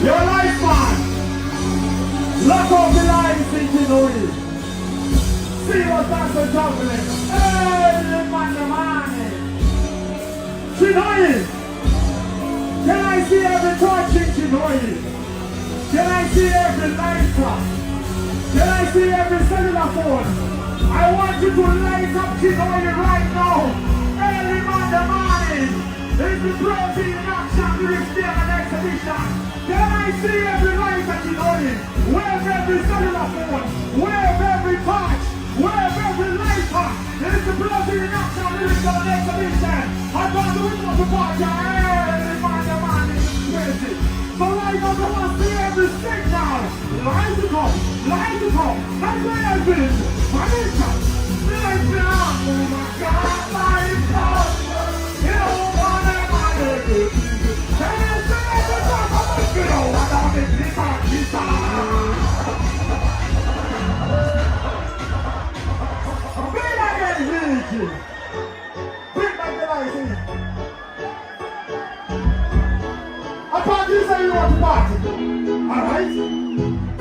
Your life, man. Lock off the lights in kuChinhoyi. See what's that's a juggling. Hey, man. kuChinhoyi. Can I see every torch in kuChinhoyi? Can I see every lighter? Can I see every cellular phone? I want you to light up kuChinhoyi right now. Early Monday morning. It's the protein action lyrics there on the exhibition. Can I see every light at kuChinhoyi? Wave every cellular phone. Wave every touch. Wave every lighter. It's the protein action lyrics on the exhibition. I got the window to watch early Monday morning. Crazy. So light up, I want to see every signal. Light it up. Light it up. That's where I've been. Light up. Light it up. Oh my God. Light it up. You know what I'm doing. Can I say every time I'm like, you know what I'm doing. Bring back that energy. Bring back the light in. I thought you said you want to party. Alright?